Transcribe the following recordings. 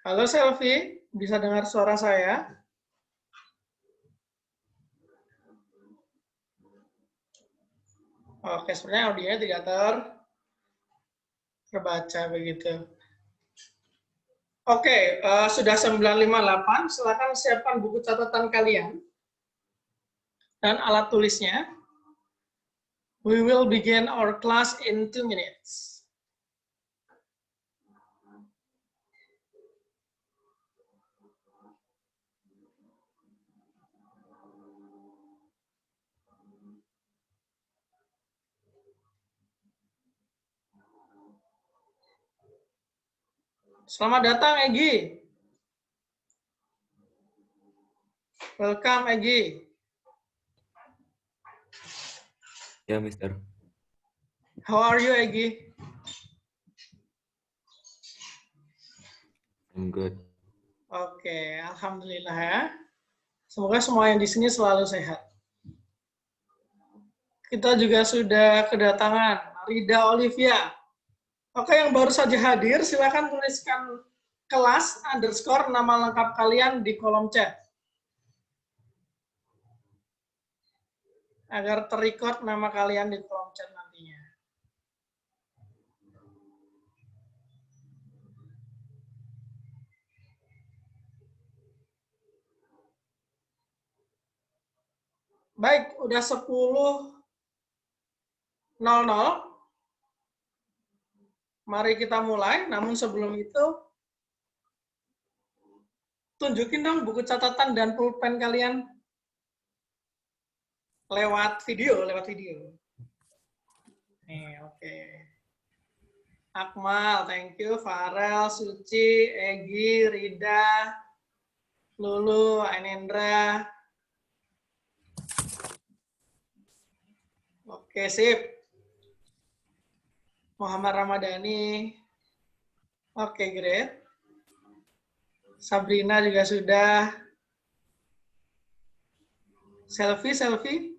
Halo Selvi, bisa dengar suara saya? Oke, sebenarnya audionya tidak terbaca begitu. Oke, sudah 9.58, silakan siapkan buku catatan kalian dan alat tulisnya. We will begin our class in 2 minutes. Selamat datang, Egi. Welcome, Egi. Ya, Mister. How are you, Egi? I'm good. Oke, alhamdulillah ya. Semoga semua yang di sini selalu sehat. Kita juga sudah kedatangan Rida Olivia. Oke, yang baru saja hadir, silakan tuliskan kelas _ nama lengkap kalian di kolom chat. Agar terrecord nama kalian di kolom chat nantinya. Baik, udah 10.00. Mari kita mulai, namun sebelum itu, tunjukin dong buku catatan dan pulpen kalian lewat video. Nih, oke. Akmal, thank you. Farel, Suci, Egi, Rida, Lulu, Ainendra. Oke, sip. Muhammad Ramadhani. Oke, great. Sabrina juga sudah. Selfie.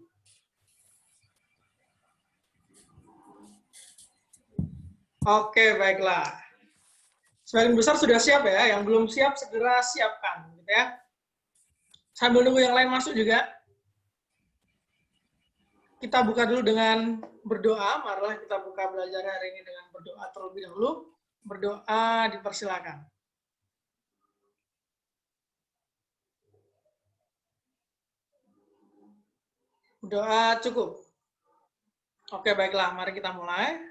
Oke, baiklah. Sebagian besar sudah siap ya. Yang belum siap, segera siapkan. Gitu ya. Sambil nunggu yang lain masuk juga. Kita buka dulu dengan berdoa. Marilah kita buka belajar hari ini dengan berdoa terlebih dahulu. Berdoa dipersilakan. Doa cukup. Oke, baiklah. Mari kita mulai.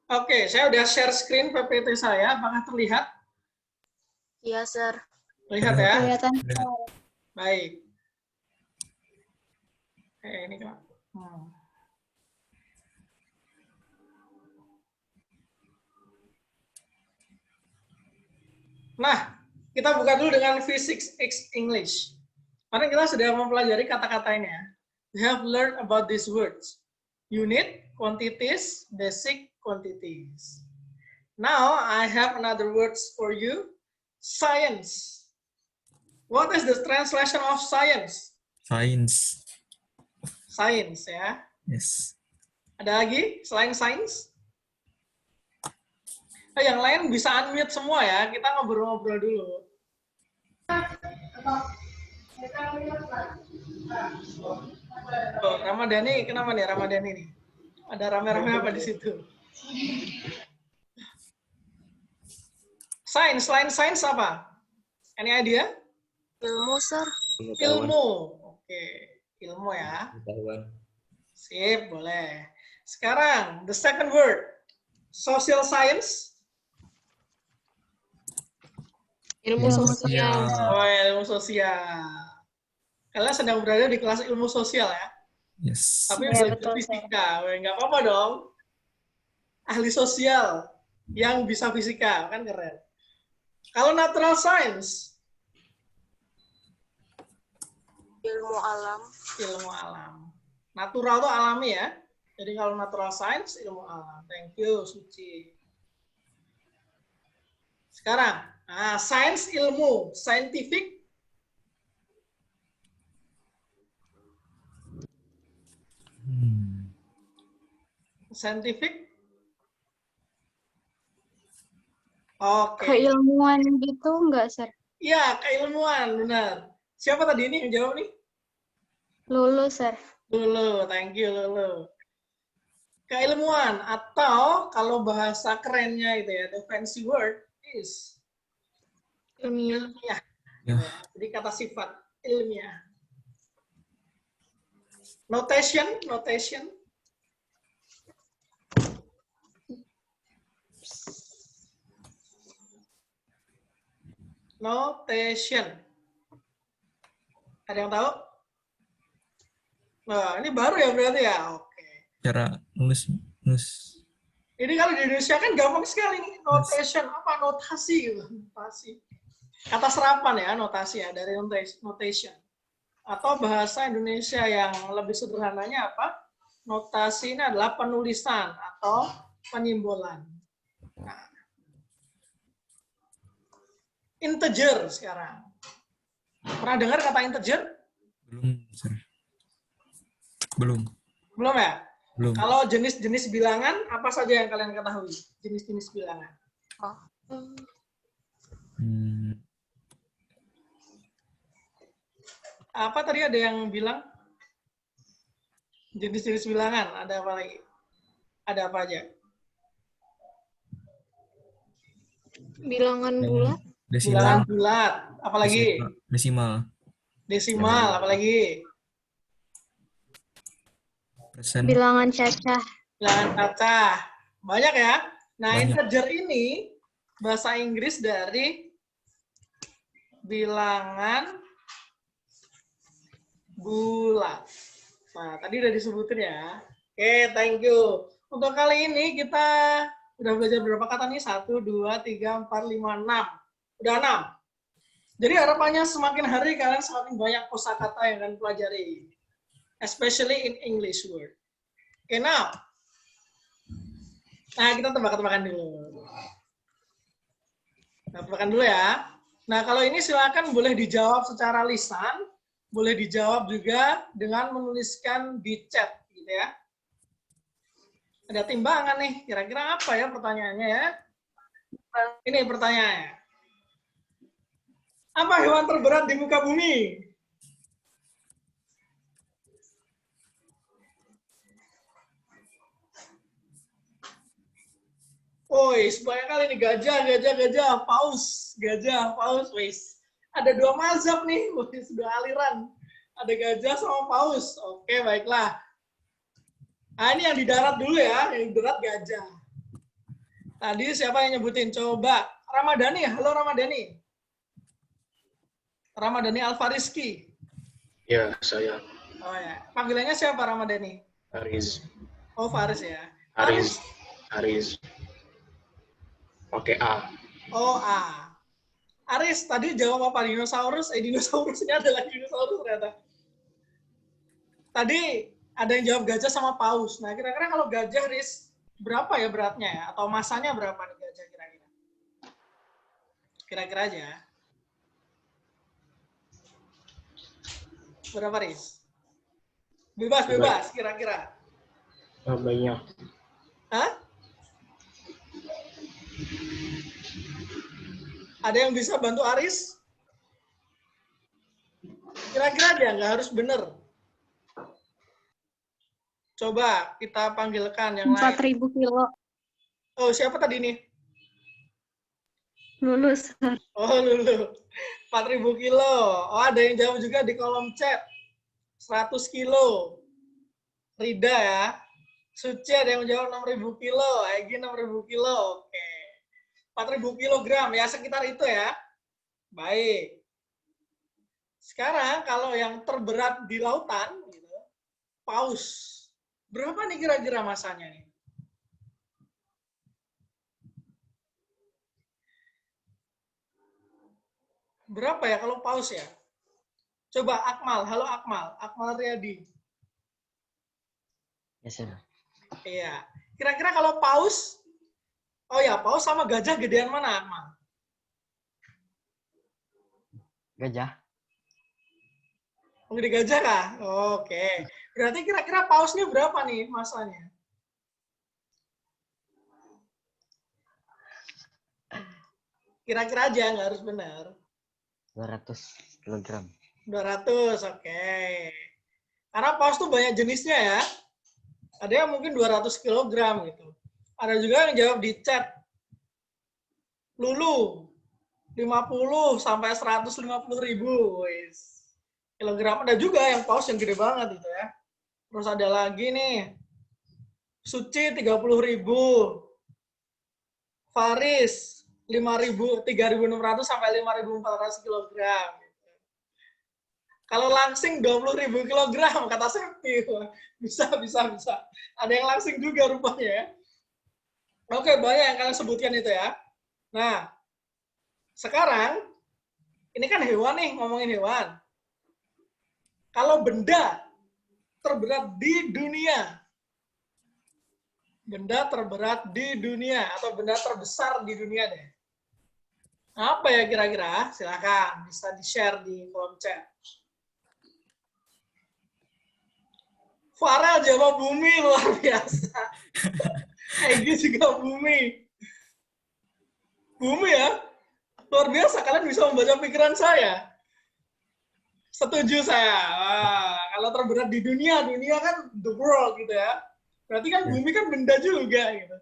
Oke, saya udah share screen PPT saya. Apakah terlihat? Iya, Sir. Lihat ya? Kelihatan. Baik. Ini kan. Nah, kita buka dulu dengan Physics X English. Karena kita sudah mempelajari kata-kata ini ya. We have learned about these words. Unit, quantities, basic quantities. Now, I have another words for you. Science. What is the translation of science? Science. Science ya. Yes. Ada lagi selain science? Oh, yang lain bisa unmute semua ya. Kita ngobrol-ngobrol dulu. Oh, Ramadhani, kenapa nih Ramadhani nih? Ada rame-rame apa di situ? Sains, selain sains apa? Any idea? Ilmu, Sir. Ilmu. Oke, ilmu ya. Pengetahuan. Sip, boleh. Sekarang, the second word. Social science. Ilmu sosial. Oh, ilmu sosial. Kalian sedang berada di kelas ilmu sosial ya? Yes. Tapi Ya, belajar betul, fisika. Nggak apa-apa dong. Ahli sosial yang bisa fisika, kan keren. Kalau natural science? Ilmu alam. Ilmu alam. Natural itu alami ya. Jadi kalau natural science, ilmu alam. Thank you, Suci. Sekarang, science ilmu, scientific. Scientific? Oke. Keilmuan gitu enggak, Sir? Iya, keilmuan, benar. Siapa tadi ini yang jawab nih? Lulu, Sir. Lulu, thank you Lulu. Keilmuan atau kalau bahasa kerennya itu ya, the fancy word is Ilmiah. ilmiah. Ya. Jadi kata sifat ilmiah. Notation. Notation. Ada yang tahu? Nah, ini baru ya berarti ya. Oke. Cara nulis. Ini kalau di Indonesia kan gampang sekali nih. Notation, apa notasi gitu. Notasi. Kata serapan ya, notasi ya, dari notation. Atau bahasa Indonesia yang lebih sederhananya apa? Notasi ini adalah penulisan atau penyimbolan. Nah. Integer sekarang. Pernah dengar kata integer? Belum, Sir. Belum. Belum ya? Belum. Kalau jenis-jenis bilangan, apa saja yang kalian ketahui? Jenis-jenis bilangan. Apa tadi ada yang bilang? Jenis-jenis bilangan, ada apa lagi? Ada apa aja? Bilangan bulat. Bilangan Desimal. bulat. Apalagi? Desimal. Desimal, apalagi? Persen. Bilangan cacah. Bilangan cacah. Banyak ya? Nah, Banyak. integer ini bahasa Inggris dari bilangan bulat. Nah, tadi udah disebutin ya. Oke, thank you. Untuk kali ini kita udah belajar berapa kata nih? 1, 2, 3, 4, 5, 6. Udah 6. Jadi harapannya semakin hari kalian semakin banyak kosakata yang kalian pelajari. Especially in English word. Oke, now. Nah, kita tebak-tebakan dulu. Tebak-tebakan dulu ya. Nah, kalau ini silakan boleh dijawab secara lisan, boleh dijawab juga dengan menuliskan di chat, gitu ya. Ada timbangan nih, kira-kira apa ya pertanyaannya ya? Ini pertanyaannya. Apa hewan terberat di muka bumi? Woi, banyak kali nih gajah, paus, wis. Ada 2 mazhab nih, wis 2 aliran. Ada gajah sama paus. Oke, baiklah. Nah, ini yang di darat dulu ya, yang di darat gajah. Tadi siapa yang nyebutin? Coba. Ramadhani, halo Ramadhani. Ramadhani Alfariski. Ya, saya Oh ya, panggilannya siapa Ramadhani? Aris. Oh, Faris ya. Aris. Pakai A. Oh, A. Aris, tadi jawab apa? Dinosaurus? Dinosaurus ini adalah dinosaurus ternyata. Tadi ada yang jawab gajah sama paus. Nah, kira-kira kalau gajah, Riz, berapa ya beratnya ya? Atau masanya berapa nih gajah kira-kira? Kira-kira aja. Berapa, Riz? Bebas, kira-kira. Banyak. Hah? Ada yang bisa bantu Aris? Kira-kira aja, nggak harus bener. Coba kita panggilkan yang lain. 4.000 kilo. Oh, siapa tadi nih? Lulus. Oh, Lulu. 4.000 kilo. Oh, ada yang jawab juga di kolom chat. 100 kilo. Rida ya. Suci ada yang menjawab 6.000 kilo. Egy 6.000 kilo. Oke. 4.000 kilogram. Ya, sekitar itu ya. Baik. Sekarang kalau yang terberat di lautan, gitu, paus. Berapa nih kira-kira masanya nih? Berapa ya kalau paus ya? Coba Akmal, halo Akmal. Akmal Riyadi. Yes, sir. Iya. Kira-kira kalau paus, oh ya, paus sama gajah gedean mana, Akmal? Gajah. Oh, gede gajah kah? Oke. Berarti kira-kira paus ini berapa nih masanya? Kira-kira aja, nggak harus benar. 200 kilogram. 200, oke. Karena paus tuh banyak jenisnya ya. Ada yang mungkin 200 kilogram gitu. Ada juga yang jawab di chat. Lulu, 50 sampai 150 ribu. Kilogram. Ada juga yang paus yang gede banget gitu ya. Terus ada lagi nih. Suci, 30 ribu. Faris, 5.000, 3.600 sampai 5.400 kilogram. Kalau langsing 20.000 kilogram, kata Septi. Bisa. Ada yang langsing juga rupanya ya. Oke, banyak yang kalian sebutkan itu ya. Nah, sekarang, ini kan hewan nih, ngomongin hewan. Kalau benda terberat di dunia, benda terberat di dunia, atau benda terbesar di dunia deh. Apa ya kira-kira? Silakan, bisa di-share di kolom chat. Farel jawab bumi, luar biasa. Egy juga bumi. Bumi ya? Luar biasa, kalian bisa membaca pikiran saya. Setuju saya. Wah, kalau terberat di dunia kan the world gitu ya. Berarti kan bumi kan benda juga gitu.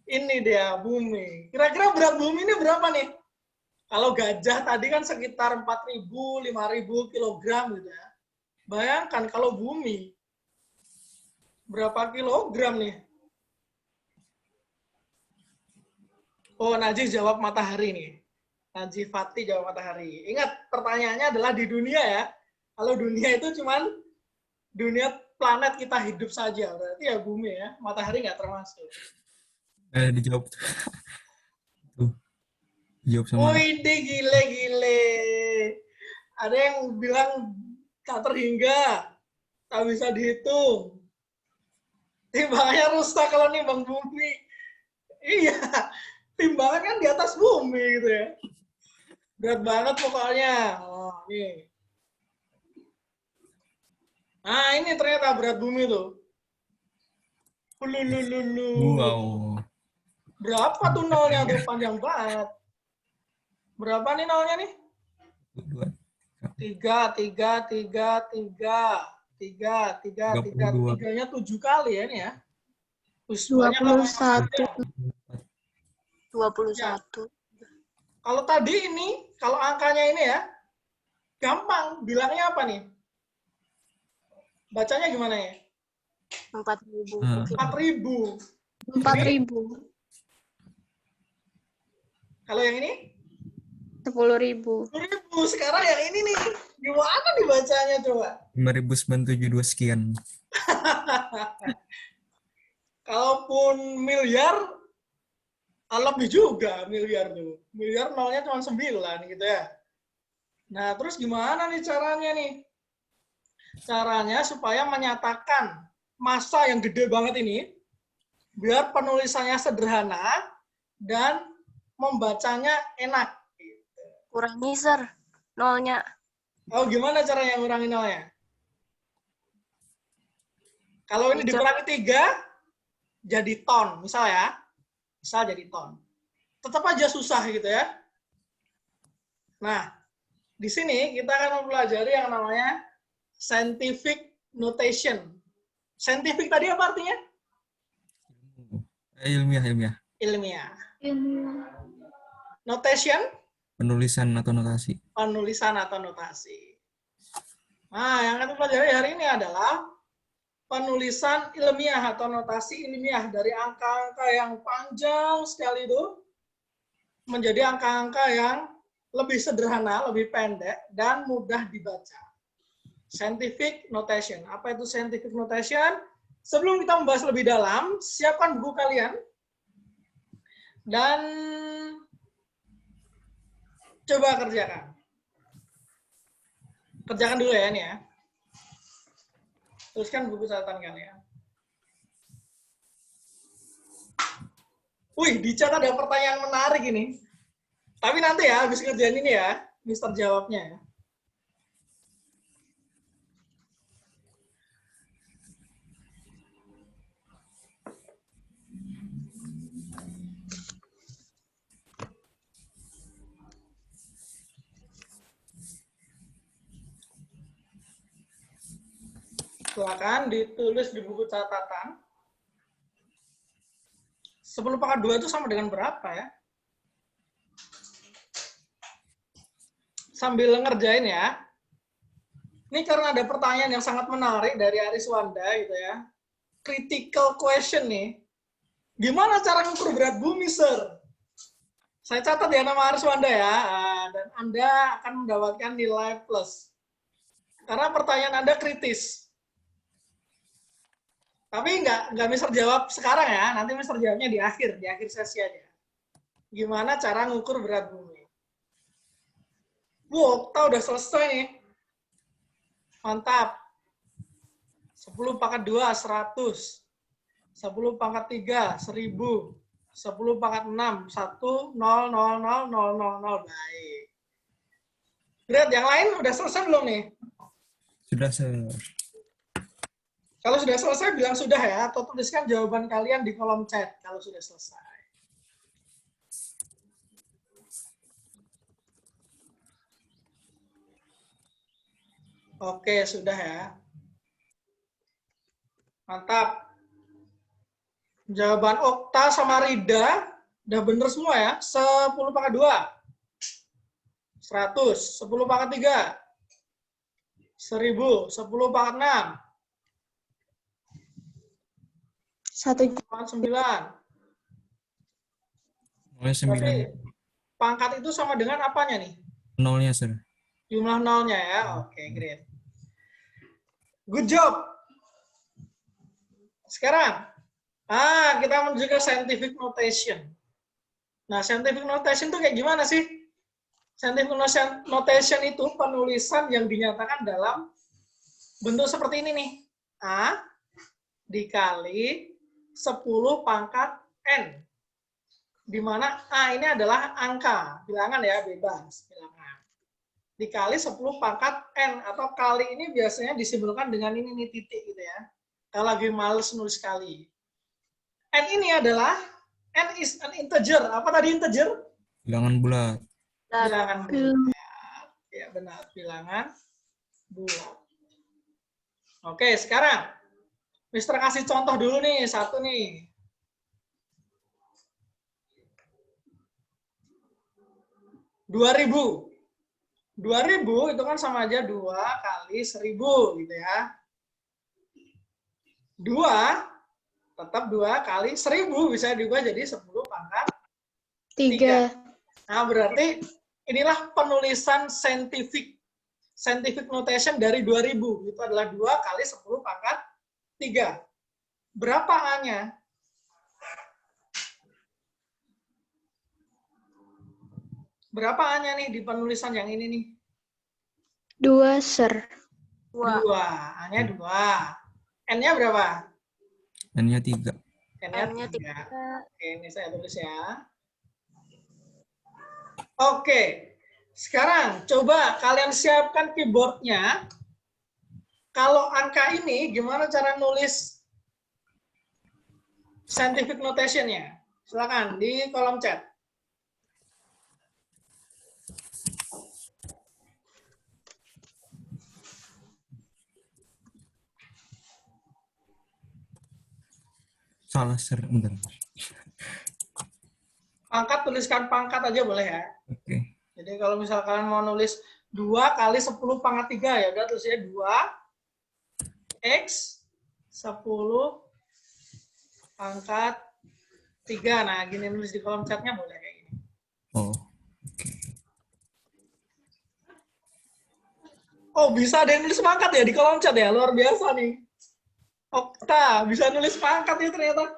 Ini dia bumi. Kira-kira berat bumi ini berapa nih? Kalau gajah tadi kan sekitar 4.000, 5.000 kilogram gitu ya. Bayangkan kalau bumi berapa kilogram nih? Oh, Najib jawab matahari nih. Najib Fatih jawab matahari. Ingat, pertanyaannya adalah di dunia ya. Kalau dunia itu cuman dunia planet kita hidup saja. Berarti ya bumi ya. Matahari nggak termasuk. Dijawab. Tuh. Dijawab sama. Wih, gile. Ada yang bilang tak terhingga. Tak bisa dihitung. Timbangannya rusak kalau nimbang bumi. Iya. Timbangan kan di atas bumi gitu ya. Berat banget pokoknya. Oh, nih. Nah, ini ternyata berat bumi tuh. Lulululu. Wow. Berapa tuh nolnya tuh? Panjang banget. Berapa nih nolnya nih? 3. Tiganya 7 kali ya ini ya. 21. 21. Ya. Kalau tadi ini, kalau angkanya ini ya, gampang. Bilangnya apa nih? Bacanya gimana ya? 4.000. 4.000. 4.000. Kalau yang ini? 10.000. 10.000. Sekarang yang ini nih. Gimana nih bacanya coba? 5.972 sekian. Kalaupun miliar, lebih juga miliar tuh. Miliar nolnya cuma 9 gitu ya. Nah, terus gimana nih caranya nih? Caranya supaya menyatakan massa yang gede banget ini, biar penulisannya sederhana dan membacanya enak. Kurangi, Sir, nolnya. Oh, gimana caranya ngurangi nolnya? Kalau ini dikurangi 3, jadi ton, misal ya. Misal jadi ton. Tetap aja susah gitu ya. Nah, di sini kita akan mempelajari yang namanya scientific notation. Scientific tadi apa artinya? Ilmiah. Ilmiah. Notation? Penulisan atau notasi. Penulisan atau notasi. Nah, yang akan kita pelajari hari ini adalah penulisan ilmiah atau notasi ilmiah dari angka-angka yang panjang sekali itu menjadi angka-angka yang lebih sederhana, lebih pendek, dan mudah dibaca. Scientific notation. Apa itu scientific notation? Sebelum kita membahas lebih dalam, siapkan buku kalian. Dan coba kerjakan. Kerjakan dulu ya ini ya. Tuliskan buku catatan kalian. Wih, di chat ada pertanyaan menarik ini. Tapi nanti ya, habis kerjaan ini ya, Mister jawabnya ya. Silakan ditulis di buku catatan. 10 pangkat 2 itu sama dengan berapa ya? Sambil ngerjain ya. Ini karena ada pertanyaan yang sangat menarik dari Ariswanda gitu ya. Critical question nih. Gimana cara ngukur berat bumi, Sir? Saya catat ya nama Ariswanda ya. Dan Anda akan mendapatkan nilai plus. Karena pertanyaan Anda kritis. Tapi nggak Mister jawab sekarang ya. Nanti Mister jawabnya di akhir sesi aja. Gimana cara ngukur berat bumi? Okta udah selesai nih. Mantap. 10 pangkat 2, 100. 10 pangkat 3, 1000. 10 pangkat 6, 1, 0, 0, 0, 0, 0, 0. Baik. Great, yang lain udah selesai belum nih? Sudah, Sir. Kalau sudah selesai, bilang sudah ya. Atau tuliskan jawaban kalian di kolom chat kalau sudah selesai. Oke, sudah ya. Mantap. Jawaban Okta sama Rida udah bener semua ya. 10 pangkat 2. 100. 10 pangkat 3. 1000. 10 pangkat 6. 1 pangkat 9. Nolnya Berarti 9. pangkat itu sama dengan apanya nih? Nolnya, Sir. Jumlah nolnya ya. Oke, great. Good job. Sekarang, kita menuju ke scientific notation. Nah, scientific notation itu kayak gimana sih? Scientific notation itu penulisan yang dinyatakan dalam bentuk seperti ini nih. A dikali 10 pangkat N. Di mana A ini adalah angka, bilangan ya, bebas, bilangan. Dikali 10 pangkat N, atau kali ini biasanya disimbolkan dengan ini nih, titik gitu ya. Kalau lagi males nulis kali. N ini adalah, N is an integer. Apa tadi integer? Bilangan bulat. Bilangan bulat. Ya benar, bilangan bulat. Oke, sekarang Mister kasih contoh dulu nih, satu nih. Rp2.000. 2.000 itu kan sama aja 2 kali 1.000 gitu ya. 2 tetap 2 kali 1.000 bisa juga jadi 10 pangkat 3. 3. Nah, berarti inilah penulisan scientific notation dari 2.000. Itu adalah 2 kali 10 pangkat 3. Berapa A-nya? Berapa A-nya nih di penulisan yang ini nih? 2, Sir. 2. A-nya 2. N-nya berapa? N-nya 3. N-nya 3. Oke, ini saya tulis ya. Oke. Sekarang coba kalian siapkan keyboardnya. Kalau angka ini gimana cara nulis scientific notation-nya? Silakan di kolom chat. Salah, Sir. Bentar. Pangkat, tuliskan pangkat aja boleh ya. Oke. Jadi kalau misalkan mau nulis 2 kali 10 pangkat 3 ya udah tulisnya 2 X 10 pangkat 3. Nah, gini nulis di kolom chatnya boleh kayak gini. Oh. Oke. Oh, bisa ada yang nulis pangkat ya di kolom chat ya? Luar biasa nih. Okta, bisa nulis pangkat ya ternyata.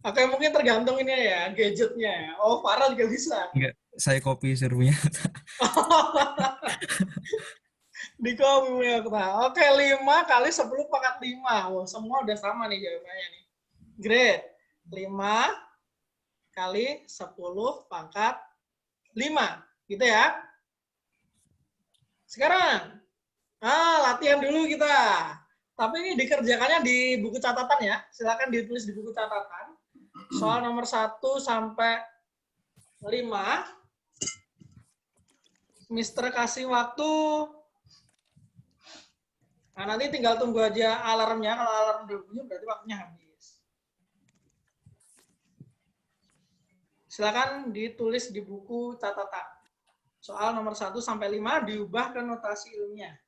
Oke, mungkin tergantung ini ya, gadgetnya ya. Oh, Farah juga bisa. Enggak, saya copy serunya. Di copy punya Okta. Oke, 5 kali 10 pangkat 5. Wow, semua udah sama nih jawabannya nih. Great. 5 kali 10 pangkat 5. Gitu ya. Sekarang, latihan dulu kita. Tapi ini dikerjakannya di buku catatan ya. Silakan ditulis di buku catatan. Soal nomor 1 sampai 5. Mister kasih waktu. Nah, nanti tinggal tunggu aja alarmnya. Kalau alarm udah bunyi berarti waktunya habis. Silakan ditulis di buku catatan. Soal nomor 1 sampai 5 diubah ke notasi ilmiah.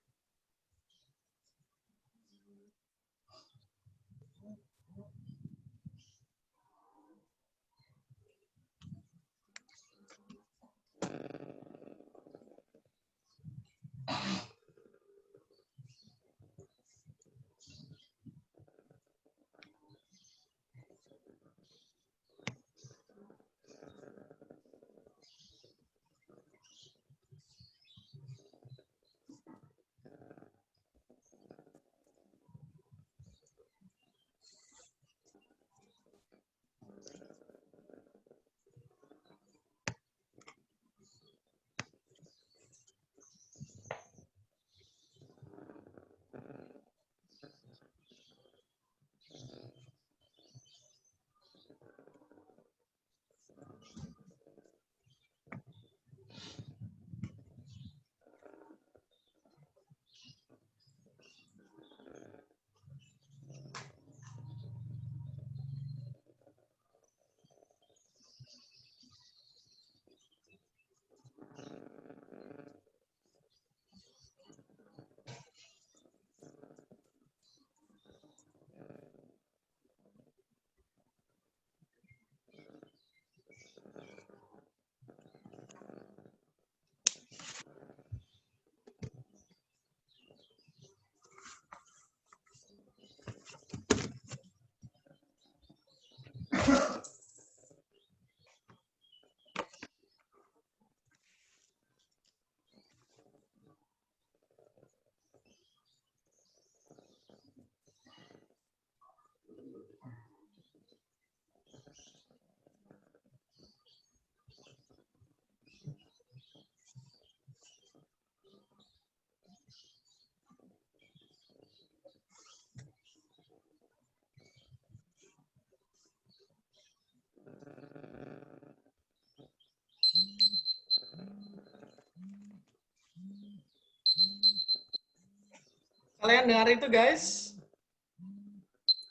Kalian dengar itu, guys?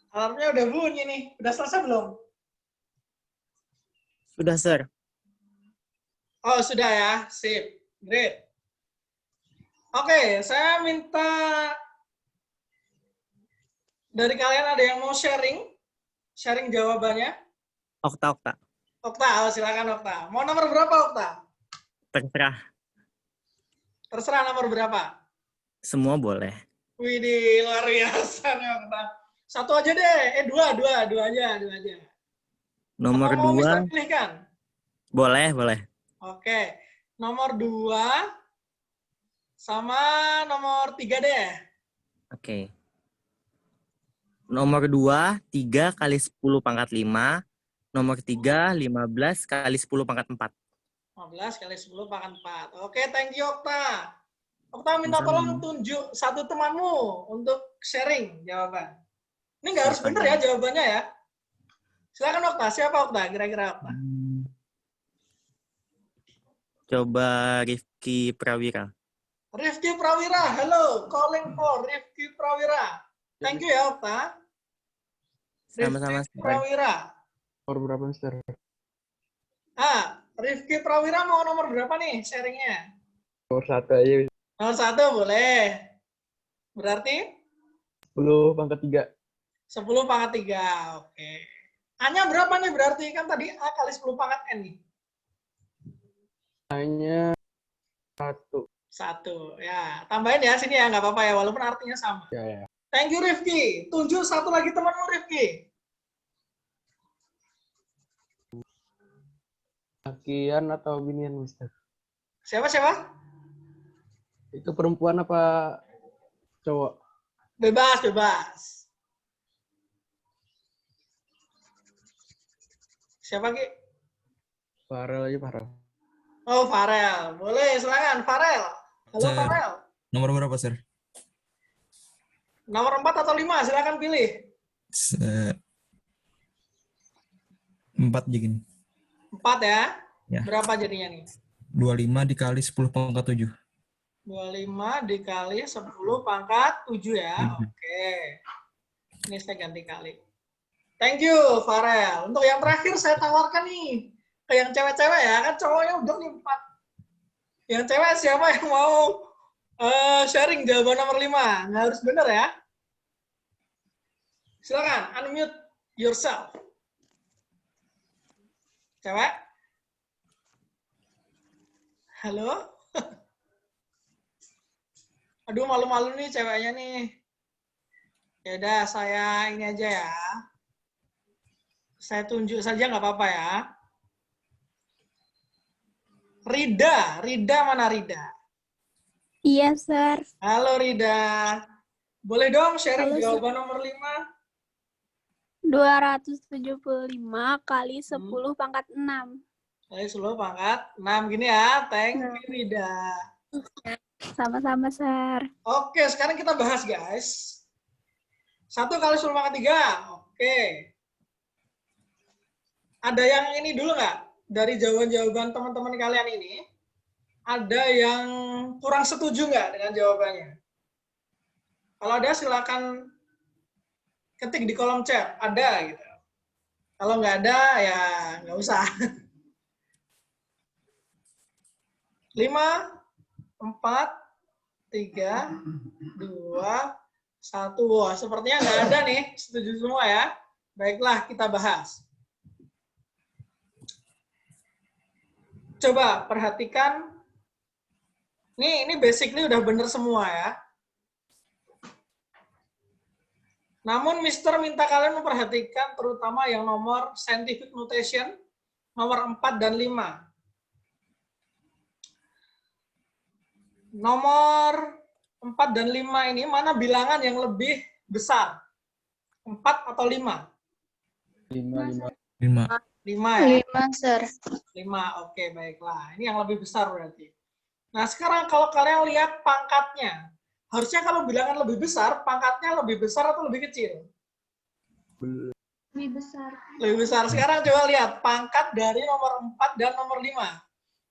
Alarmnya udah bunyi nih. Udah selesai belum? Sudah, Sir. Oh, sudah ya. Sip. Great. Oke, saya minta dari kalian ada yang mau sharing? Sharing jawabannya? Okta. Okta, oh, silakan Okta. Mau nomor berapa, Okta? Terserah. Terserah nomor berapa? Semua boleh. Widih, luar biasa nih, Okta. Satu aja deh. Dua aja. Nomor Atau mau Mister 2, pilihkan? boleh. Oke. Nomor 2 sama nomor 3 deh. Oke. Nomor 2, 3 kali 10 pangkat 5. Nomor 3, 15 kali 10 pangkat 4. 15 kali 10 pangkat 4. Oke, thank you, Okta. Okta minta tolong tunjuk satu temanmu untuk sharing jawaban. Ini nggak harus Siapa benar ya jawabannya ya. Silakan Okta. Siapa Okta? Kira-kira Okta. Coba Rifki Prawira. Rifki Prawira. Hello. Calling for Rifki Prawira. Thank you ya Okta. Sama-sama. Rifki Prawira. Nomor berapa, Mister? Rifki Prawira mau nomor berapa nih sharingnya? Nomor 1 aja. Nomor 1 boleh. Berarti? 10 pangkat 3. 10 pangkat 3. Oke. A-nya berapa nih berarti? Kan tadi A kali 10 pangkat N nih. A-nya 1. 1. Ya, tambahin ya sini ya, nggak apa-apa ya, walaupun artinya sama. Ya. Thank you Rifki. Tunjuk satu lagi temanmu Rifki. Lakian atau binian, Mister? Siapa? Itu perempuan apa cowok? Bebas. Siapa Ki? Farel aja, Farel. Oh, Farel. Boleh, silakan Farel. Halo Sir. Farel. Nomor berapa, Sir? Nomor 4 atau 5, silakan pilih. 4 jadi. 4 ya? Ya. Berapa jadinya nih? 25 dikali 10 pangkat 7. 25 dikali 10 pangkat 7 ya. Oke. Ini saya ganti kali. Thank you, Farel. Untuk yang terakhir saya tawarkan nih. Ke yang cewek-cewek ya. Kan cowoknya udah nih 4. Yang cewek siapa yang mau sharing jawaban nomor 5? Nggak harus benar ya. Silakan, unmute yourself. Cewek? Halo? Aduh, malu-malu nih ceweknya nih. Ya udah, saya ini aja ya. Saya tunjuk saja nggak apa-apa ya. Rida mana Rida? Iya, Sir. Halo Rida. Boleh dong sharing Halo, Sir. jawaban nomor 5? 275 kali 10 pangkat 6. Kali 10 pangkat 6 gini ya. Thank you Rida. Sama-sama, Sir. Oke, sekarang kita bahas guys. 1 kali 10 pangkat 3. Oke. Ada yang ini dulu nggak? Dari jawaban-jawaban teman-teman kalian ini, ada yang kurang setuju nggak dengan jawabannya? Kalau ada silakan ketik di kolom chat, ada gitu. Kalau nggak ada ya nggak usah. 5, 4, 3, 2, 1. Wah, sepertinya nggak ada nih, setuju semua ya. Baiklah, kita bahas. Coba perhatikan. Ini basically udah bener semua ya. Namun Mister minta kalian memperhatikan terutama yang nomor scientific notation, nomor 4 dan 5. Nomor 4 dan 5 ini mana bilangan yang lebih besar? 4 atau 5? 5. 5. 5 ya? 5, Sir. 5, oke baiklah. Ini yang lebih besar berarti. Nah sekarang kalau kalian lihat pangkatnya, harusnya kalau bilangan lebih besar, pangkatnya lebih besar atau lebih kecil? Lebih besar. Lebih besar. Sekarang coba lihat pangkat dari nomor 4 dan nomor 5.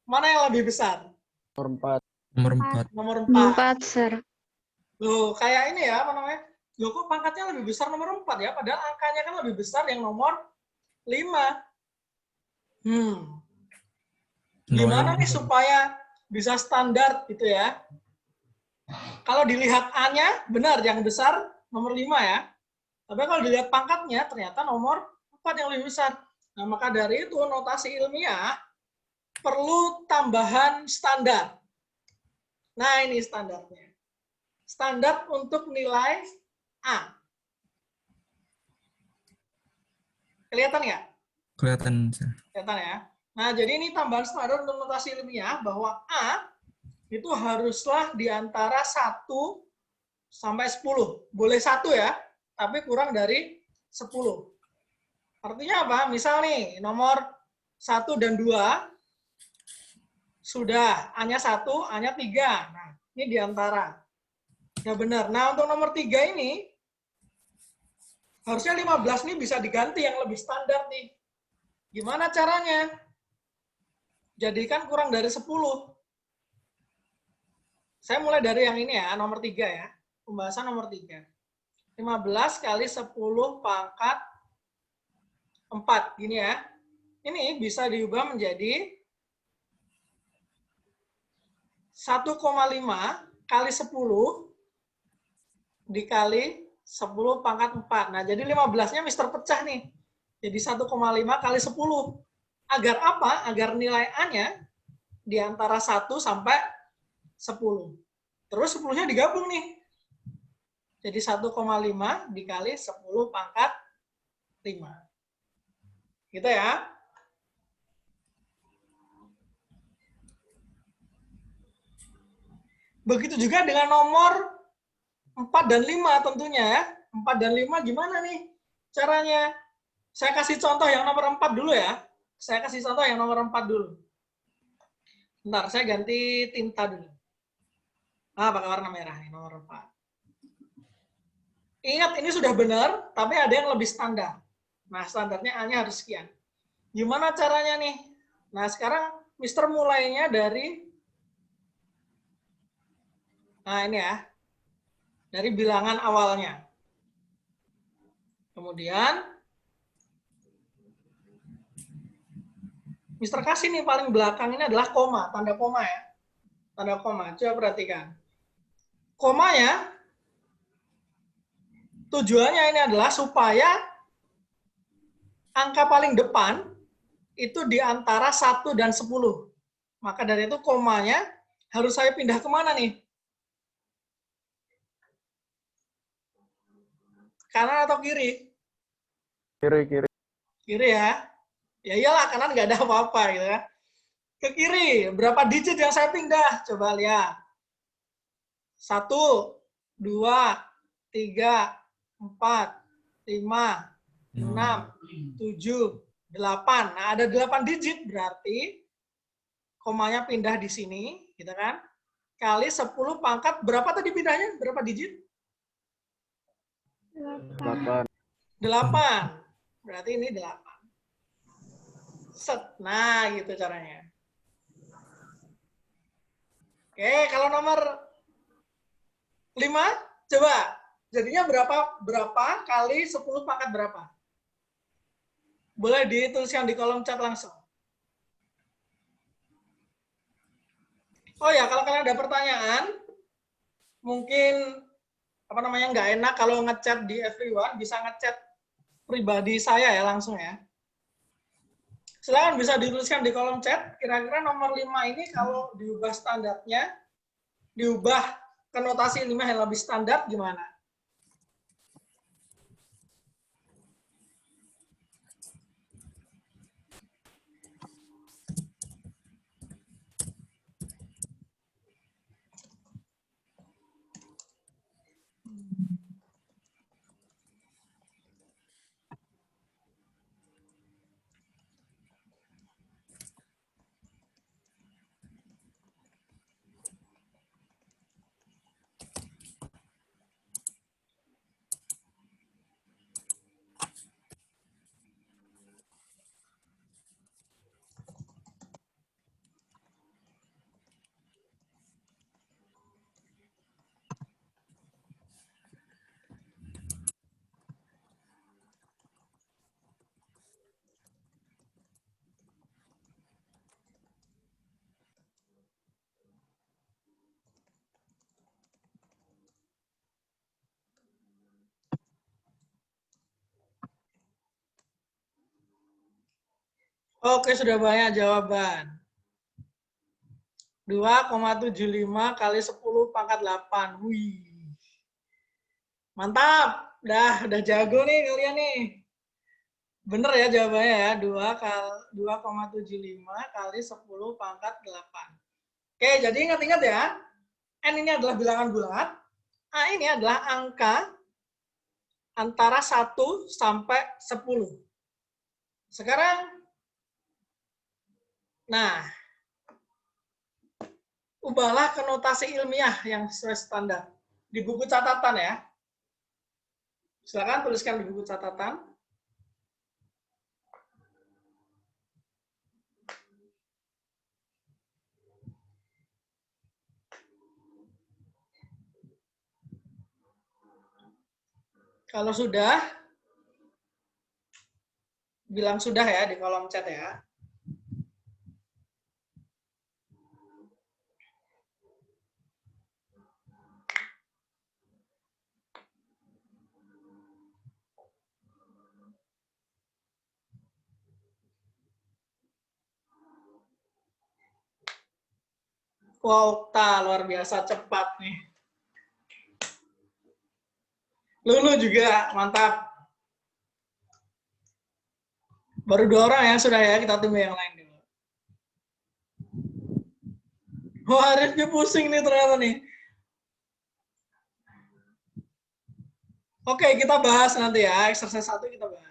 Mana yang lebih besar? Nomor 4. Nomor 4. Nomor 4. 4, Sir. Loh, kayak ini ya, apa namanya? Loh, kok pangkatnya lebih besar nomor 4 ya? Padahal angkanya kan lebih besar yang nomor 5. Gimana nih supaya bisa standar gitu ya? Kalau dilihat A-nya, benar yang besar nomor 5 ya. Tapi kalau dilihat pangkatnya, ternyata nomor 4 yang lebih besar. Nah, maka dari itu notasi ilmiah perlu tambahan standar. Nah, ini standarnya. Standar untuk nilai A. Kelihatan nggak? Kelihatan, Sir. Kelihatan ya? Nah, jadi ini tambahan standar untuk notasi ilmiah bahwa A itu haruslah di antara 1 sampai 10. Boleh 1 ya, tapi kurang dari 10. Artinya apa? Misal nih, nomor 1 dan 2 sudah, A-nya 1, A-nya 3. Nah, ini di antara. Ya benar. Nah, untuk nomor 3 ini, harusnya 15 nih bisa diganti yang lebih standar nih. Gimana caranya? Jadikan kurang dari 10. Saya mulai dari yang ini ya, nomor 3 ya. Pembahasan nomor 3. 15 kali 10 pangkat 4. Gini ya. Ini bisa diubah menjadi 1,5 kali 10 dikali 10 pangkat 4. Nah, jadi 15-nya Mister pecah nih. Jadi 1,5 kali 10. Agar apa? Agar nilai A-nya di antara 1 sampai 10. Terus 10-nya digabung nih. Jadi 1,5 dikali 10 pangkat 5. Gitu ya. Begitu juga dengan nomor 4 dan 5 tentunya ya. 4 dan 5 gimana nih caranya? Saya kasih contoh yang nomor 4 dulu ya. Saya kasih contoh yang nomor 4 dulu. Bentar, saya ganti tinta dulu. Pakai warna merah nih, nomor 4. Ingat, ini sudah benar, tapi ada yang lebih standar. Nah, standarnya A-nya harus sekian. Gimana caranya nih? Nah, sekarang Mister mulainya dari, nah ini ya, dari bilangan awalnya. Kemudian, Mister kasih nih paling belakang ini adalah koma, tanda koma ya. Tanda koma, coba perhatikan. Komanya, tujuannya ini adalah supaya angka paling depan itu di antara 1 dan 10. Maka dari itu komanya harus saya pindah kemana nih? Kanan atau kiri? Kiri. Kiri ya. Ya iyalah, kanan nggak ada apa-apa gitu ya. Ke kiri, berapa digit yang saya pindah? Coba lihat. 1, 2, 3, 4, 5, 6, 7, 8. Nah, ada 8 digit berarti komanya pindah di sini, gitu kan? Kali 10 pangkat, berapa tadi pindahnya? Berapa digit? 8. 8. Berarti ini 8. Set. Nah, gitu caranya. Oke, kalau nomor 5, coba. Jadinya berapa kali 10 pangkat berapa? Boleh dituliskan di kolom chat langsung. Oh ya, kalau kalian ada pertanyaan, mungkin nggak enak kalau ngechat di everyone, bisa ngechat pribadi saya ya langsung ya. Silakan bisa dituliskan di kolom chat, kira-kira nomor 5 ini kalau diubah standarnya, diubah ke notasi 5 yang lebih standar gimana? Oke, sudah banyak jawaban. 2,75 kali 10 pangkat 8. Wih. Mantap. Udah jago nih kalian nih. Bener ya jawabannya ya. 2,75 kali 10 pangkat 8. Oke, jadi ingat-ingat ya. N ini adalah bilangan bulat. A ini adalah angka antara 1 sampai 10. Sekarang, nah, ubahlah ke notasi ilmiah yang sesuai standar. Di buku catatan ya. Silakan tuliskan di buku catatan. Kalau sudah, bilang sudah ya di kolom chat ya. Wow, luar biasa cepat nih. Lulu juga, mantap. Baru 2 orang ya sudah ya, kita tunggu yang lain dulu. Wah, Rifki pusing nih ternyata nih. Oke, kita bahas nanti ya, exercise 1 kita bahas.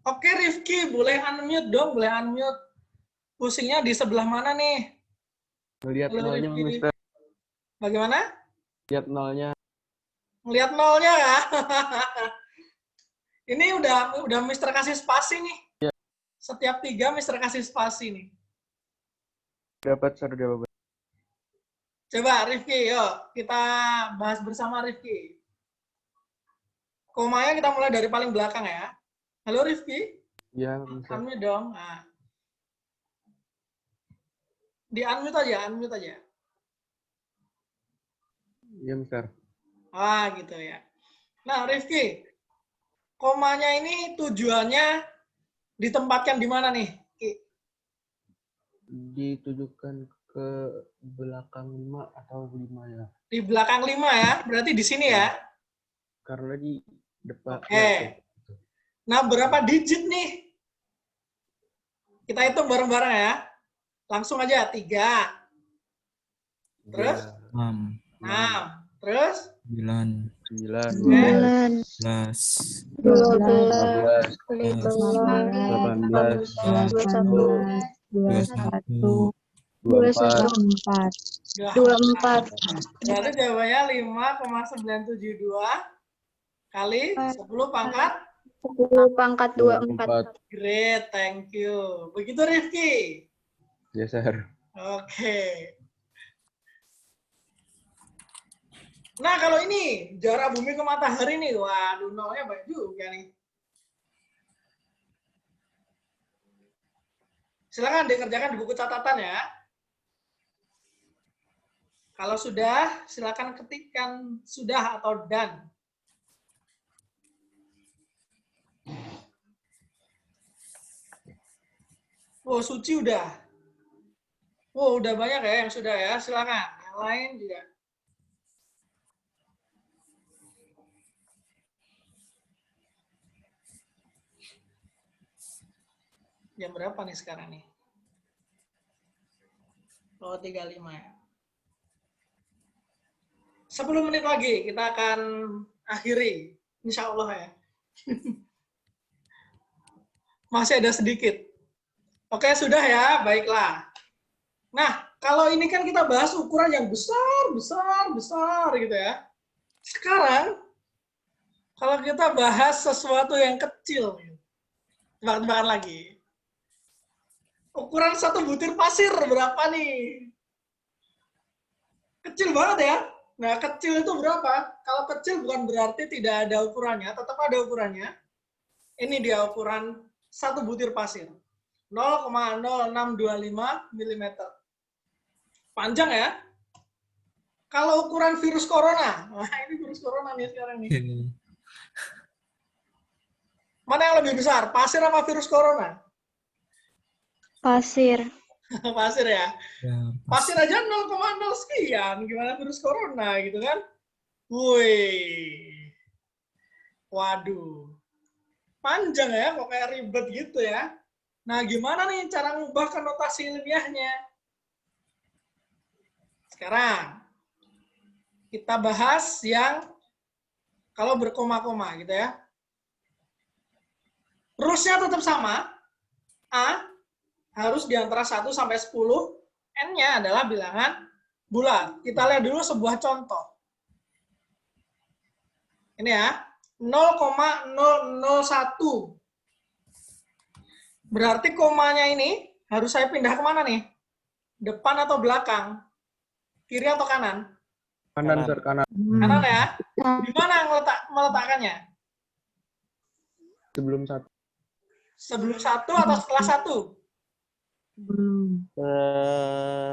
Oke, Rifki, boleh unmute dong, boleh unmute. Pusingnya di sebelah mana nih? Lihat Halo, nolnya, Rifki. Mister. Bagaimana? Lihat nolnya. Ngelihat nolnya ya? Ini udah Mister kasih spasi nih. Setiap 3 Mister kasih spasi nih. Dapat, Sir, jawaban. Coba Rifki, yuk kita bahas bersama Rifki. Komanya kita mulai dari paling belakang ya. Halo Rifki, Iya, bisa. unmute dong. Nah. Di unmute aja. Iya, Mister. Ah, gitu ya. Nah, Rifki, komanya ini tujuannya ditempatkan di mana nih? Ki? Ditujukan ke belakang 5 atau 5 ya. Di belakang 5 ya, berarti di sini ya. Karena di depan. Oke. Ya, Nah, berapa digit nih? Kita hitung bareng-bareng ya. Langsung aja, 3. Terus? 6, 6. Terus? 9, 9, 11, 12, 18, 18, 21, 24, 24. Berarti jawabannya 5,972 kali 10 pangkat. 10 pangkat 24. 24. Great, thank you. Begitu Rifki? Ya, Sir. Oke. Nah, kalau ini jarak bumi ke matahari nih, waduh, nolnya banyak juga nih. Silakan dikerjakan di buku catatan ya. Kalau sudah, silakan ketikkan sudah atau done. Oh, Suci udah. Oh, udah banyak ya yang sudah ya. Silakan. Yang lain juga. Jam berapa nih sekarang nih? Oh, 35 ya. 10 menit lagi kita akan akhiri. Insya Allah ya. Masih ada sedikit. Oke, sudah ya. Baiklah. Nah, kalau ini kan kita bahas ukuran yang besar gitu ya. Sekarang, kalau kita bahas sesuatu yang kecil, tebak-tebakan lagi. Ukuran 1 butir pasir berapa nih? Kecil banget ya. Nah, kecil itu berapa? Kalau kecil bukan berarti tidak ada ukurannya, tetap ada ukurannya. Ini dia ukuran 1 butir pasir. 0,0625 mm. Panjang ya. Kalau ukuran virus corona, nah ini virus corona nih sekarang nih. Mana yang lebih besar, pasir apa virus corona? Pasir. Pasir ya. ya, Pasir aja 0,0 sekian, gimana virus corona gitu kan? Wih. Waduh. Panjang ya, kok kayak ribet gitu ya. Nah, gimana nih cara ngubah konotasi ilmiahnya? Sekarang, kita bahas yang kalau berkoma-koma gitu ya. Rules-nya tetap sama. A, harus di antara 1 sampai 10. N-nya adalah bilangan bulat. Kita lihat dulu sebuah contoh. Ini ya. 0,001. Berarti komanya ini harus saya pindah kemana nih? Depan atau belakang? Kiri atau kanan? Kanan, Sir, kanan. Kanan ya. Di mana meletakkannya? Sebelum 1. Sebelum 1 atau setelah 1?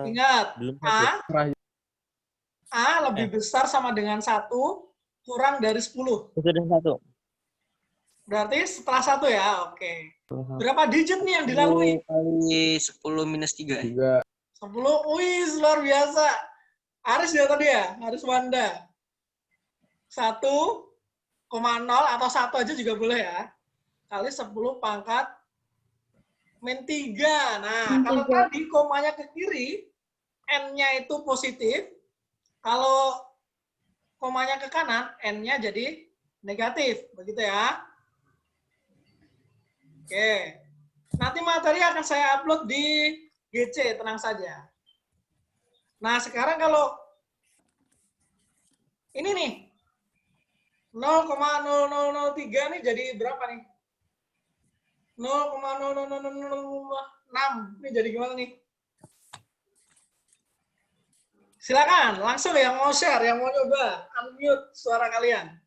Ingat, Belum A lebih besar sama dengan 1, kurang dari 10. Sudah 1. Berarti setelah 1 ya, oke. Berapa digit nih yang dilalui? 10 minus 3. 3. 10, wih luar biasa. Aris ya tadi ya, Aris Wanda. 1,0 atau 1 aja juga boleh ya. Kali 10 pangkat min 3. Nah, kalau tadi komanya ke kiri, N-nya itu positif. Kalau komanya ke kanan, N-nya jadi negatif. Begitu ya. Oke. Nanti materi akan saya upload di GC, tenang saja. Nah, sekarang kalau ini nih, 0,0003 nih jadi berapa nih? 0,00006. Ini jadi gimana nih? Silakan, langsung yang mau share, yang mau coba, unmute suara kalian.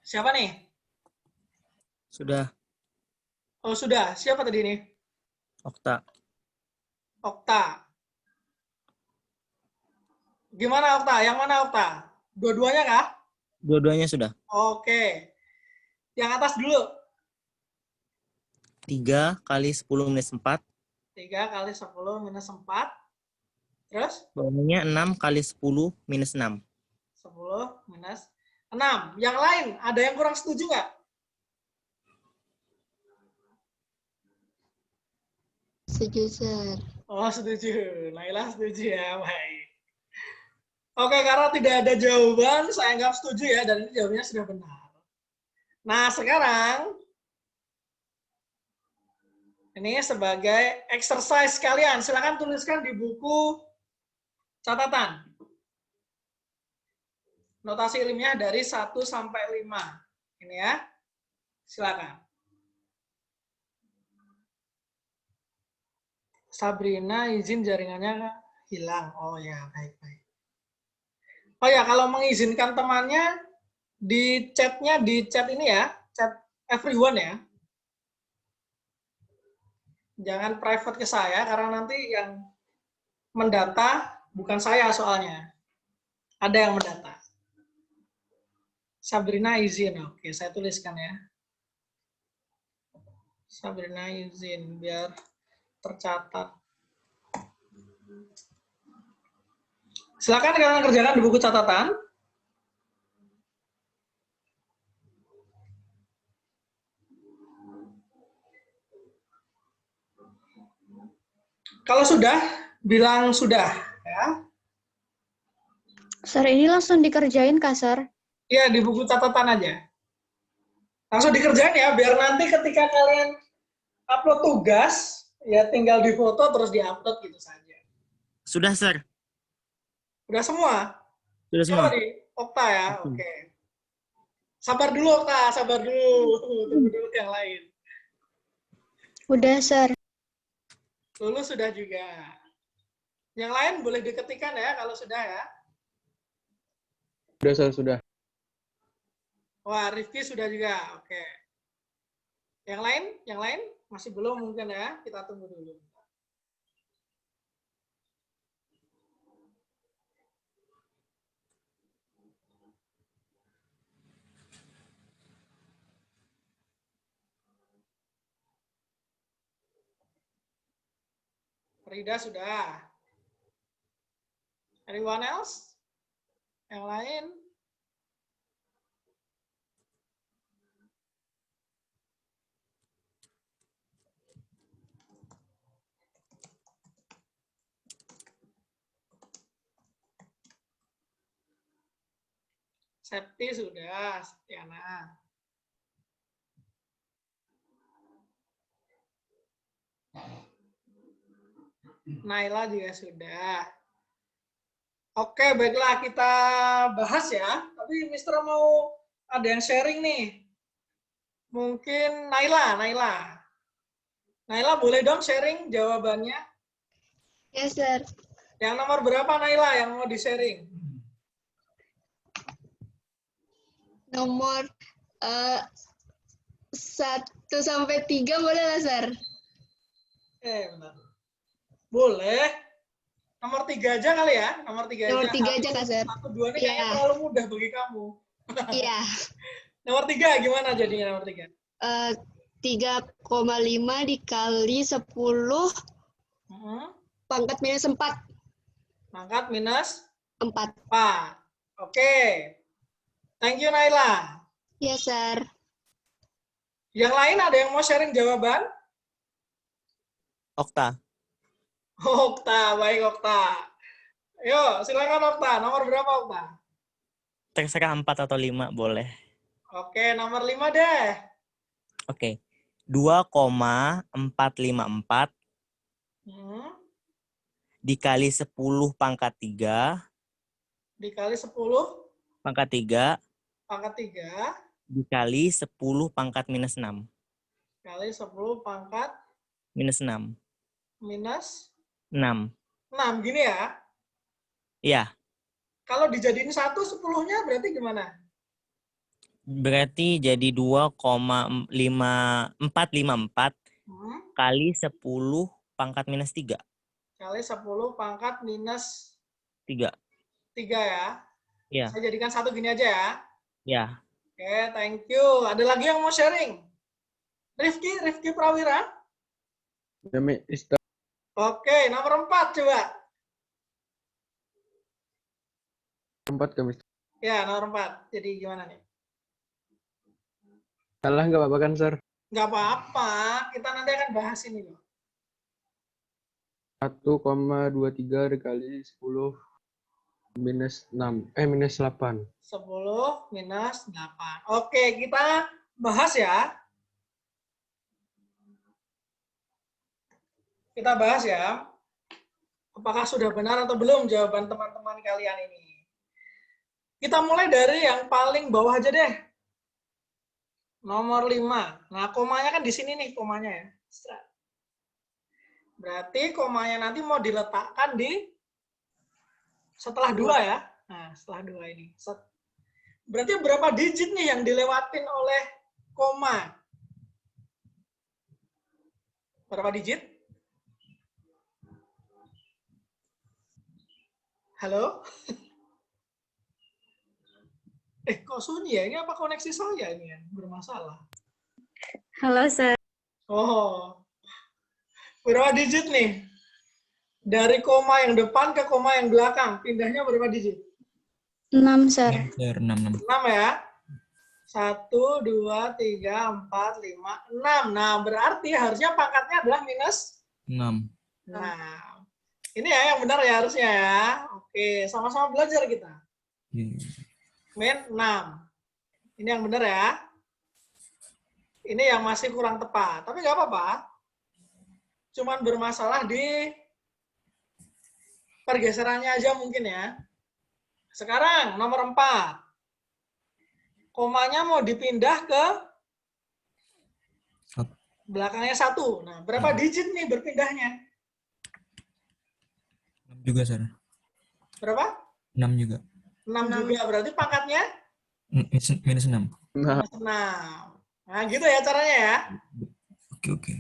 Siapa nih? Sudah. Oh, sudah. Siapa tadi nih? Okta. Okta. Gimana Okta? Yang mana Okta? Dua-duanya kah? Dua-duanya sudah. Oke. Yang atas dulu. 3 kali 10 minus 4. 3 kali 10 minus 4. Terus? Bawahnya 6 kali 10 minus 6. 10 minus 6. Yang lain, ada yang kurang setuju nggak? Setuju, Sir. Oh, setuju. Naila setuju ya. Baik. Oke, karena tidak ada jawaban, saya anggap setuju ya, dan ini jawabannya sudah benar. Nah, sekarang, ini sebagai exercise kalian. Silakan tuliskan di buku catatan. Notasi ilmiah dari 1 sampai 5. Ini ya. Silakan. Sabrina izin jaringannya hilang. Oh ya, baik-baik. Oh ya, kalau mengizinkan temannya di chatnya, di chat ini ya, chat everyone ya. Jangan private ke saya, karena nanti yang mendata bukan saya soalnya. Ada yang mendata. Sabrina izin, oke, saya tuliskan ya. Sabrina izin, biar tercatat. Silakan kalian kerjakan di buku catatan. Kalau sudah, bilang sudah. Ya. Sir, ini langsung dikerjain, Kak, Sir? Ya, di buku catatan aja. Langsung dikerjain ya, biar nanti ketika kalian upload tugas, ya tinggal difoto terus diupload gitu saja. Sudah, Sir. Udah semua? Sudah semua. Coba di Okta ya, oke. Sabar dulu Okta, sabar dulu. Tunggu dulu yang lain. Udah, Sir. Lulus sudah juga. Yang lain boleh diketikkan ya kalau sudah ya. Sudah, Sir, sudah. Wah, Rifki sudah juga, oke. Yang lain masih belum mungkin ya, kita tunggu dulu. Rida sudah. Anyone else? Yang lain? Septi sudah, Setiana. Naila juga sudah. Oke, baiklah kita bahas ya. Tapi Mister mau ada yang sharing nih. Mungkin Naila. Naila boleh dong sharing jawabannya? Ya, Sir. Yang nomor berapa Naila yang mau di-sharing? Nomor 1 sampai 3 boleh lah, Sir? Bentar. Boleh. Nomor 3 aja kali ya? Nomor 3 Nomor aja. 3 aja, Kak, Sir. 1, 2 ini Iya. kayaknya terlalu mudah bagi kamu. Iya. Nomor 3 gimana jadinya nomor 3? 3,5 dikali 10 pangkat minus 4. Pangkat minus 4. 4. Oke. Thank you, Naila. Ya, Sir. Yang lain ada yang mau sharing jawaban? Okta. Okta, baik Okta. Yuk, silakan Okta. Nomor berapa Okta? Terserah 4 atau 5 boleh. Oke, nomor 5 deh. Oke. 2,454 dikali 10 pangkat 3 Dikali 10 pangkat 3 pangkat 3 dikali 10 pangkat minus 6. kali 10 pangkat Minus 6. minus 6. 6. Gini ya. Iya. Kalau dijadiin 1, 10-nya berarti gimana? Berarti jadi 2,454 kali 10 pangkat minus 3. Kali 10 pangkat minus 3. 3 ya. Iya. Saya jadikan 1 gini aja ya. Ya. Oke, thank you. Ada lagi yang mau sharing? Rifki Prawira? Ya, Mister. Oke, nomor 4 coba. 4 ke Mister. Ya, nomor 4. Jadi gimana nih? Salah nggak apa-apa kan, Sir? Nggak apa-apa. Kita nanti akan bahas ini loh. 1,23 dikali 10 minus 6. Minus 8. 10 minus 8. Oke, kita bahas ya. Kita bahas ya. Apakah sudah benar atau belum jawaban teman-teman kalian ini. Kita mulai dari yang paling bawah aja deh. Nomor 5. Nah, komanya kan di sini nih komanya ya. Berarti komanya nanti mau diletakkan di setelah 2 ya. Nah, setelah 2 ini. Berarti berapa digit nih yang dilewatin oleh koma? Berapa digit? Halo? Kok sunyi ya? Ini apa koneksi saya ini ya? Bermasalah. Halo, Sir. Oh. Berapa digit nih? Dari koma yang depan ke koma yang belakang, pindahnya berapa digit? 6, Sir. 6. 6 ya. 1, 2, 3, 4, 5, 6. Nah, berarti harusnya pangkatnya adalah minus 6. Nah, ini ya yang benar ya harusnya ya. Oke, sama-sama belajar kita. Min 6. Ini yang benar ya. Ini yang masih kurang tepat. Tapi nggak apa-apa. Cuman bermasalah di pergeserannya aja mungkin ya. Sekarang nomor 4. Komanya mau dipindah ke belakangnya 1. Nah, berapa digit nih berpindahnya? 6 juga, Sir. Berapa? 6 juga. 6 juga. Berarti pangkatnya? Minus 6. Nah, Minus 6. Nah, gitu ya caranya ya. Oke.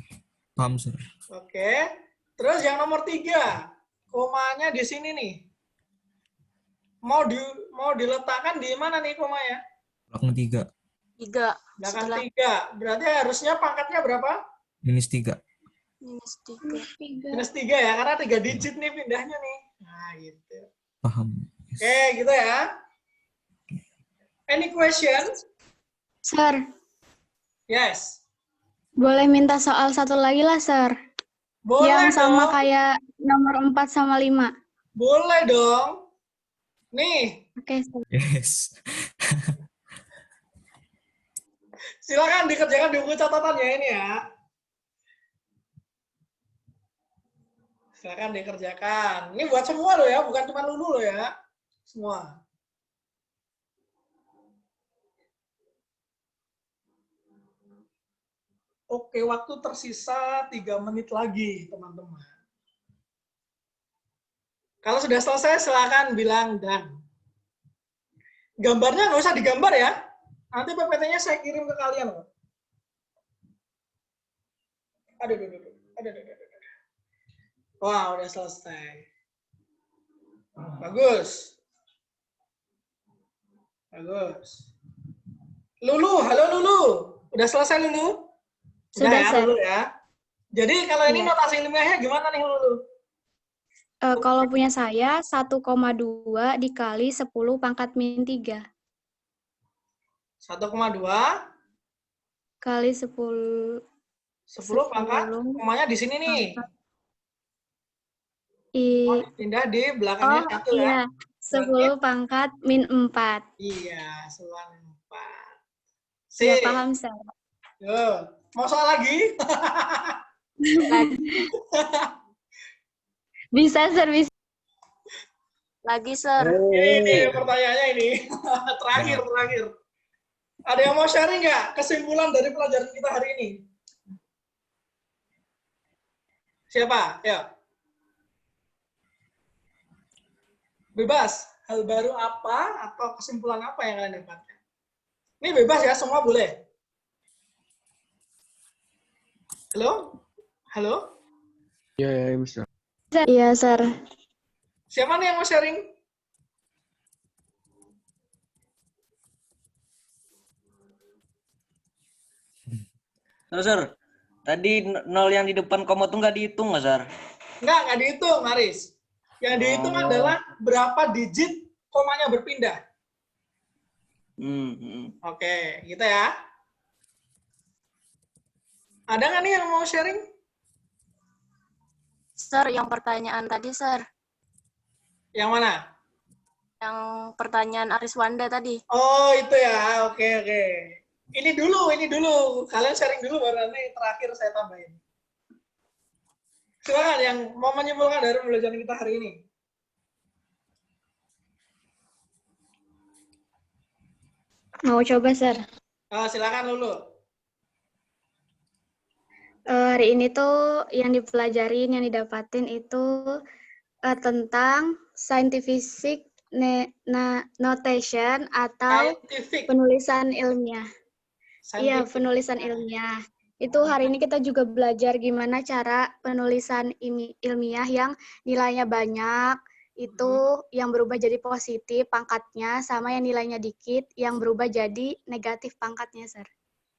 Paham, Sir. Oke. Terus yang nomor 3. Komanya di sini nih. Mau diletakkan di mana nih komanya? Belakang 3. 3. Belakang 3. Berarti harusnya pangkatnya berapa? Minus 3. Minus 3. Minus 3 ya, karena 3 digit nih pindahnya nih. Nah, gitu. Paham. Oke, gitu ya. Any question? Sir, Yes. boleh minta soal satu lagi lah, Sir. Boleh Yang sama dong. kayak nomor 4 sama 5. Boleh dong. Nih, Oke, Sir. Yes. silakan dikerjakan di buku catatannya ini ya. Silakan dikerjakan. Ini buat semua loh ya, bukan cuma Lulu loh ya. Semua. Oke, waktu tersisa 3 menit lagi, teman-teman. Kalau sudah selesai, silakan bilang dan. Gambarnya nggak usah digambar ya. Nanti PPT-nya saya kirim ke kalian loh. Aduh. Wah, udah selesai. Bagus. Lulu, halo Lulu. Udah selesai Lulu? Sudah, ya, Sir. Lulu ya. Jadi kalau ini Iya. notasi ilmiahnya gimana nih Lulu? Kalau punya saya 1,2 dikali 10 pangkat min 3. 1,2 Kali 10 10 pangkat, komanya di sini nih. Oh, pindah di belakangnya 1 ya. Iya, 10 pangkat min 4. Iya, 4. Sudah paham, Sir. Yo, mau soal lagi? Bisa, Sir, bisa. Lagi, Sir. Ini pertanyaannya ini. terakhir. Ada yang mau sharing nggak kesimpulan dari pelajaran kita hari ini? Siapa? Ya. Bebas. Hal baru apa atau kesimpulan apa yang kalian dapatkan? Ini bebas ya, semua boleh. Halo? Halo? Ya, bisa. Iya, Sir. Siapa nih yang mau sharing? Sir, tadi nol yang di depan koma tuh nggak dihitung nggak, Sir? Nggak dihitung, Maris. Yang dihitung Oh. adalah berapa digit komanya berpindah. Oke, gitu ya. Ada nggak nih yang mau sharing? Sir, yang pertanyaan tadi, Sir. Yang mana? Yang pertanyaan Ariswanda tadi. Oh, itu ya. Oke, oke. Ini dulu. Kalian sharing dulu, baru nanti terakhir saya tambahin. Silakan yang mau menyimpulkan dari pembelajaran kita hari ini. Mau coba, Sir? Silakan dulu. Hari ini tuh yang dipelajarin, yang didapatin itu tentang scientific notation atau Scientific. penulisan ilmiah. Iya, Scientific. penulisan ilmiah. Itu hari ini kita juga belajar gimana cara penulisan ilmiah yang nilainya banyak, itu yang berubah jadi positif pangkatnya, sama yang nilainya dikit, yang berubah jadi negatif pangkatnya, Sir.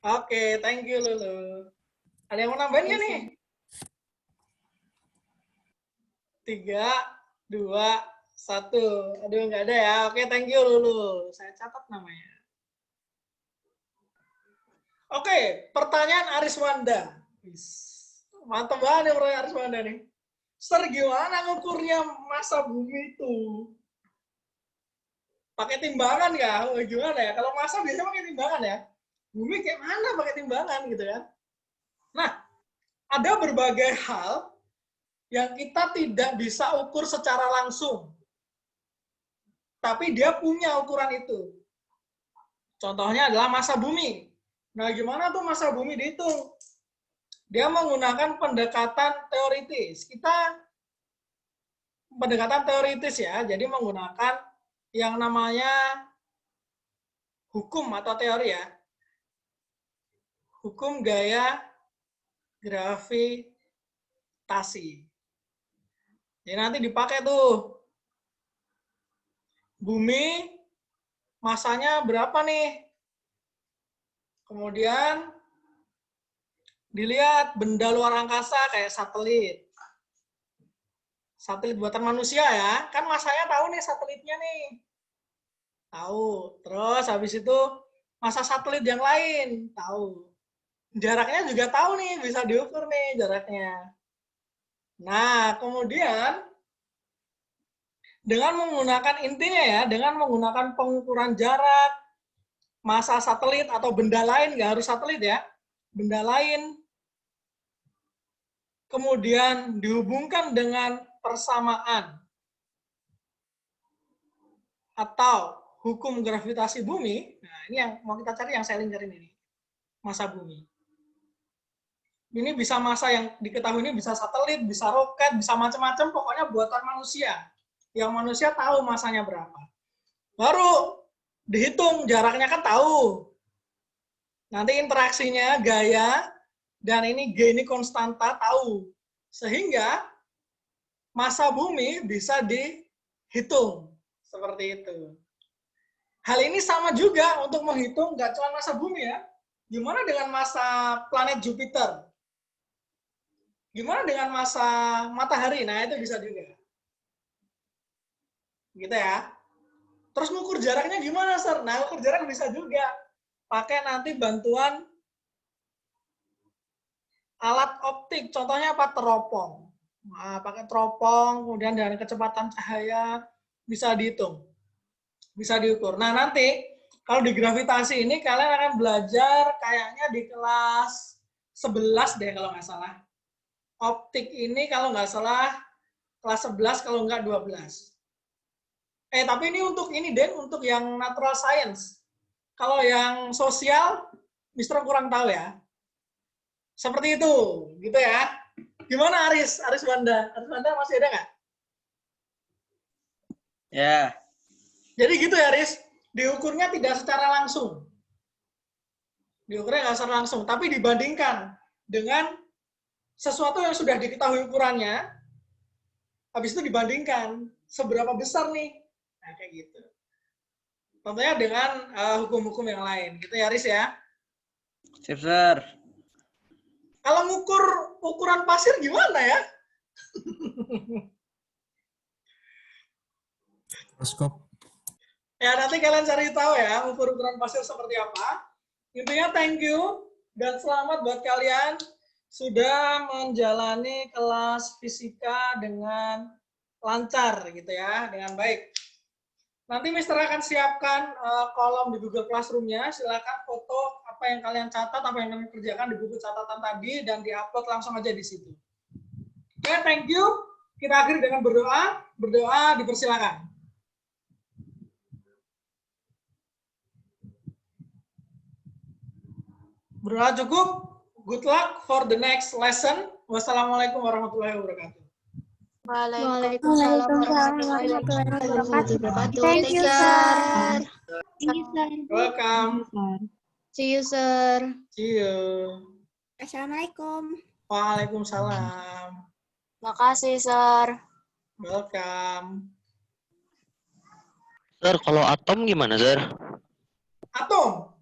Oke, thank you, Lulu. Ada yang mau nambahin nggak nih? 3, 2, 1. Aduh, nggak ada ya. Oke, thank you, Lulu. Saya catat namanya. Oke, pertanyaan Ariswanda. Mantap banget nih pertanyaan Ariswanda nih. Sir, gimana ngukurnya massa bumi itu? Pakai timbangan nggak? Gimana ya? Kalau massa biasanya pakai timbangan ya. Bumi kayak mana pakai timbangan gitu ya? Nah, ada berbagai hal yang kita tidak bisa ukur secara langsung. Tapi dia punya ukuran itu. Contohnya adalah massa bumi. Nah, gimana tuh massa bumi dihitung? Dia menggunakan pendekatan teoritis. Pendekatan teoritis ya, jadi menggunakan yang namanya hukum atau teori ya. Hukum gaya gravitasi. Jadi nanti dipakai tuh. Bumi masanya berapa nih? Kemudian dilihat benda luar angkasa kayak satelit. Satelit buatan manusia ya. Kan masanya tahu nih satelitnya nih. Tahu. Terus habis itu massa satelit yang lain. Tahu. Jaraknya juga tahu nih. Bisa diukur nih jaraknya. Nah, kemudian dengan menggunakan intinya ya, dengan menggunakan pengukuran jarak, massa satelit atau benda lain, nggak harus satelit ya, benda lain, kemudian dihubungkan dengan persamaan atau hukum gravitasi bumi. Nah, ini yang mau kita cari, yang saya lingkarin ini, massa bumi. Ini bisa massa yang diketahui ini bisa satelit, bisa roket, bisa macam-macam, pokoknya buatan manusia. Yang manusia tahu massanya berapa. Baru dihitung jaraknya kan tahu. Nanti interaksinya gaya dan ini G ini konstanta tahu. Sehingga massa bumi bisa dihitung seperti itu. Hal ini sama juga untuk menghitung nggak cuma massa bumi ya. Gimana dengan massa planet Jupiter? Gimana dengan massa matahari? Nah, itu bisa juga. Gitu ya. Terus ngukur jaraknya gimana, Sir? Nah, ngukur jarak bisa juga. Pakai nanti bantuan alat optik. Contohnya apa? Teropong. Nah, pakai teropong, kemudian dengan kecepatan cahaya, bisa dihitung. Bisa diukur. Nah, nanti kalau di gravitasi ini, kalian akan belajar kayaknya di kelas 11 deh, kalau nggak salah. Optik ini kalau nggak salah kelas 11, kalau nggak 12. Tapi ini untuk ini, Den, untuk yang natural science. Kalau yang sosial, Mister kurang tahu ya. Seperti itu, gitu ya. Gimana Aris? Aris Wanda masih ada nggak? Ya. Jadi gitu ya, Aris. Diukurnya tidak secara langsung. Diukurnya nggak secara langsung, tapi dibandingkan dengan sesuatu yang sudah diketahui ukurannya, habis itu dibandingkan seberapa besar nih. Nah, kayak gitu. Tentunya dengan hukum-hukum yang lain. Gitu ya, Aris ya. Sip, Sir. Kalau ngukur ukuran pasir gimana ya? Mikroskop. Ya, nanti kalian cari tahu ya, ngukur ukuran pasir seperti apa. Intinya thank you dan selamat buat kalian sudah menjalani kelas fisika dengan lancar gitu ya, dengan baik. Nanti Mister akan siapkan kolom di Google Classroom-nya. Silakan foto apa yang kalian catat, apa yang kalian kerjakan di buku catatan tadi, dan diupload langsung aja di situ. Oke, thank you. Kita akhiri dengan berdoa. Berdoa dipersilakan. Berdoa cukup. Good luck for the next lesson. Wassalamualaikum warahmatullahi wabarakatuh. Waalaikumsalam warahmatullahi wabarakatuh. Thank you, sir. Welcome. See you, sir. See you. Assalamualaikum. Waalaikumsalam. Makasih, Sir. Welcome. Sir, kalau atom gimana, Sir? Atom.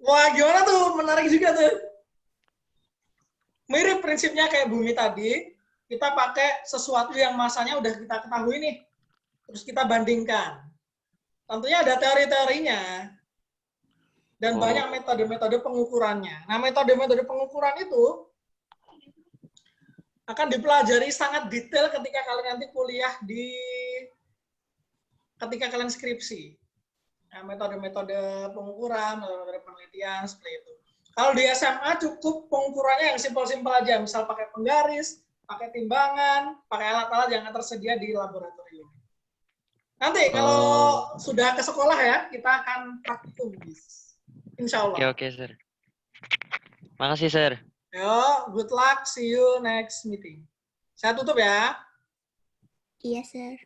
Wah, gimana tuh? Menarik juga tuh. Mirip prinsipnya kayak bumi tadi. Kita pakai sesuatu yang masanya udah kita ketahui nih. Terus kita bandingkan. Tentunya ada teori-teorinya. Dan banyak metode-metode pengukurannya. Nah, metode-metode pengukuran itu akan dipelajari sangat detail ketika kalian nanti kuliah ketika kalian skripsi. Nah, metode-metode pengukuran, metode penelitian, seperti itu. Kalau di SMA cukup pengukurannya yang simpel-simpel aja. Misal pakai penggaris, pakai timbangan, pakai alat-alat yang tersedia di laboratorium. Nanti kalau sudah ke sekolah ya, kita akan praktikum. Insya Allah. Oke, Sir. Makasih, Sir. Yo, good luck. See you next meeting. Saya tutup ya. Iya, Sir.